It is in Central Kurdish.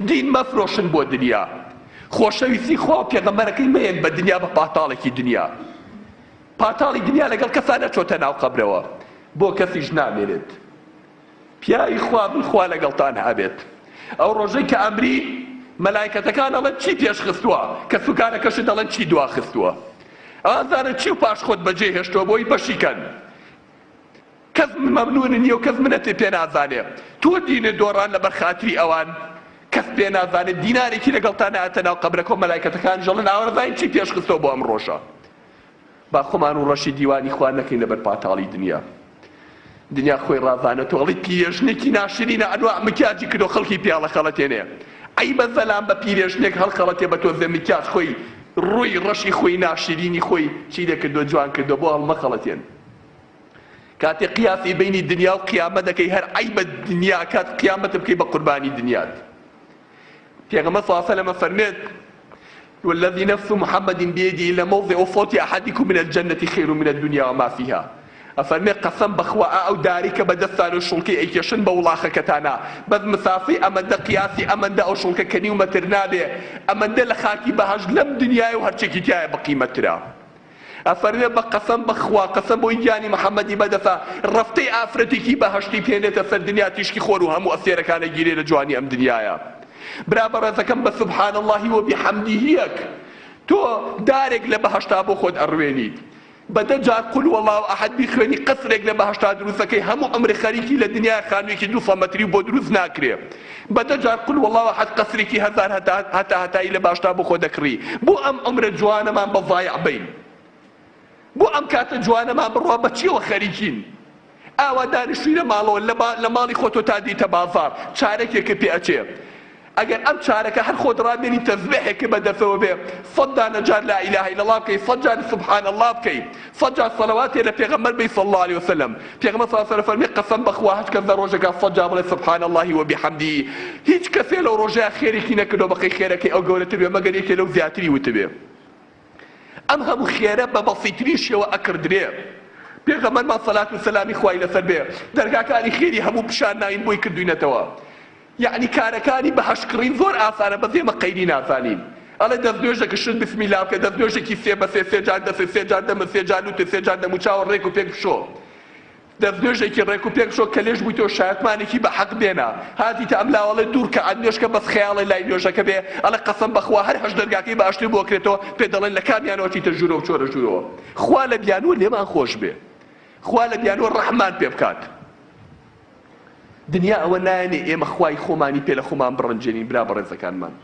دین مەفرۆشن بۆ دنیا. خۆشەویستی خوا و پێغەمبەرەکەی مەیەن بە دنیا بە پاتاڵێکی دنیا. پاتاڵی دنیا لەگەڵ کەسان نەچۆتە ناو قەبرەوە، بۆ کەسیش نامێنێت. پیاوی خوا بن، خوا لەگەڵتان هەبێت. ئەو ڕۆژەی کە ئەمری مەلایکەتەکان دەڵێن چی پێش خستووە، کە سوکارەکەشت دەڵێن چی دوا خستووە. ئەوانزانە چی و پاش خۆت بەجێ هێشتەوە بۆی بەشیکەن. کەس مەمنون نییە و کەس منەتی پێ نازانێ. تۆ دینت دۆڕان لەبەر خاتری ئەوان کەس پێ نازانێت دینارێکی لەگەڵتان هاتە ناو قەبرەکە و مەلایکەتەکان ژەڵن ئاوەڕزین چی پێش خستەوە بۆ ئەم ڕۆژە. با خۆمان و ڕەشی دیوانی خوا نەکەین لەبەر پاتاڵی دنیا. دنیا خۆی ڕازانێتەوە، ئەڵی پیرێژنێکی ناشرینە ئەنواع مکیاجی کردو خەڵکی پیاڵە خەڵەتێنێ. ئەی بە زەلام بە پیرێژنێک هەڵخەڵەتێ بە تۆ زەمیکیاج خۆی ڕووی ڕەشی خۆی ناشرینی خۆی چی لێکردو جوان کردو بۆ هەڵمە خەڵەتێن. کاتێ قیاسی بینی دنیا و قیامەت دەکەی هەر ئەی بە دنیا کات قیامەت بکەی بە قوربانی دنیات. پێغەمبەر صلی الله علیه و سلم فەرمێت والذي نفس محمد بيده لموضع صوت أحدكم من الجنة خير من الدنيا وما فيها. ئەفەرمێ قەسەم بەخوا ئەو داری کە بەدەستان و شوڵکەی ئەیکێشن بە وڵاخەکەتانە بەس مسافی ئەمەندە قیاسی ئەمەندە ئەو شوڵکە کەنی و مەتر نابێ، ئەمەندە لە خاکی بەهەشت لەم دنیای و هەرچێکی تایە بەقیمەترا. ئەفەرمێ بە قەسەم بەخوا قەسەم بۆی گیانی محەممەدی بەدەسا ڕەفتەی ئافرەتێکی بەهەشتی پێنێتە سەر دنیا تیشکی خۆر و هەموو ئەسێرەکانە گیرێ لە جوانی ئەم دنیایە. برا بەڕێزەکەم بە سبحان الله وبحەمدیهیەک تۆ دارێک لە بەهەشتا بۆ خۆت ئەڕوێنیت. بەدە جار قل والله ئەحەد بیخوێنی قەسرێک لە بەهەشتا دروستەکەی هەموو ئەمری خەریکی لە دنیای خانوویەکی 200 مەتری بۆ دروست ناکرێ. بەدە جار قل والله ئەحەد قەسرێکی 1000 هەتایی لە بەهەشتا بۆ خۆ دەکڕی. بۆ ئەم ئەمرە جوانەمان بە ضایع بین، بۆ ئەم کاتە جوانەمان بڕوا بەچیەوە خەریکین. ئاوا دانیشتووی لە ماڵەوە لە ماڵی خۆتۆ تا دیتە بازار چارەکێکە پێ ئەچێ. ئەگەر ئەم چارەکە هەر خۆت ڕابێنی تەسبیحێکی بەدەستەوە بێ، 100 دانە جار لا ئیلاهە ئیلا الله بکەی، 100 جار سبحان الله بکەی، 100 جار سەڵەواتێ لە پێغەمبەر بی صلی الله علیه وسلم. پێغەمبەر صلی الله علیه وسلم فەرمی قەسەم بەخوا هەچ کەس لە ڕۆژێکا 100 جار بڵێ سبحان الله وبحەمدی، هیچ کەسێ لەو ڕۆژەیە خێرێکی نەکردو بەقەی خێرەکەی ئەو گەورەتر بێ مەگەر یەکێ لەو زیاتری وتبێ. ئەم هەموو خێرە بە بەسیتریشەوە ئەکردرێ. پێغەمبەرمان سەلات و سەلامی خوای لەسەر بێ دەرگاکانی خێری هەموو پیشان ناین بۆی کردوینەتەوە. یعنی کارەکانی بەهەشتکردن زۆر ئاسانە بەس ئێمە قەیدی نازانین. ئەڵێ دەستنوێژ دەکەشن بسمیلا بکە، دەستنوێژێکی سێ بە سێ جار دەسێ، سێ جار دەمە، سێ جار لوتە، سێ جار دەموچاوە ڕێک و پێک بشۆ. دەستنوێژێکی ڕێک و پێک بشۆ کە لێش بوویتەوە شایەتمانێکی بە حەق بێنە. هاتیتە ئەم لاوەڵێ دوور کە ئەنوێژکە بەس خەیاڵی لای نوێژەکە بێ، ئەڵێ قەسەم بەخوا هەر هەشت دەرگاکەی باشتر بۆ کرێتەوە پێ دەڵێن لە کامیانەوە چیتە ژوورە و چۆرە ژوورەوە. خوا لە بیانوە لێمان خۆش بێ، خوا لە بیانوە ڕەحمان پێ بکات. دنیا ئەوە نایەنێ ئێمە خوای خۆمانی پێ لە خۆمان بڕەنجێنین برا بەڕێزەکانمان.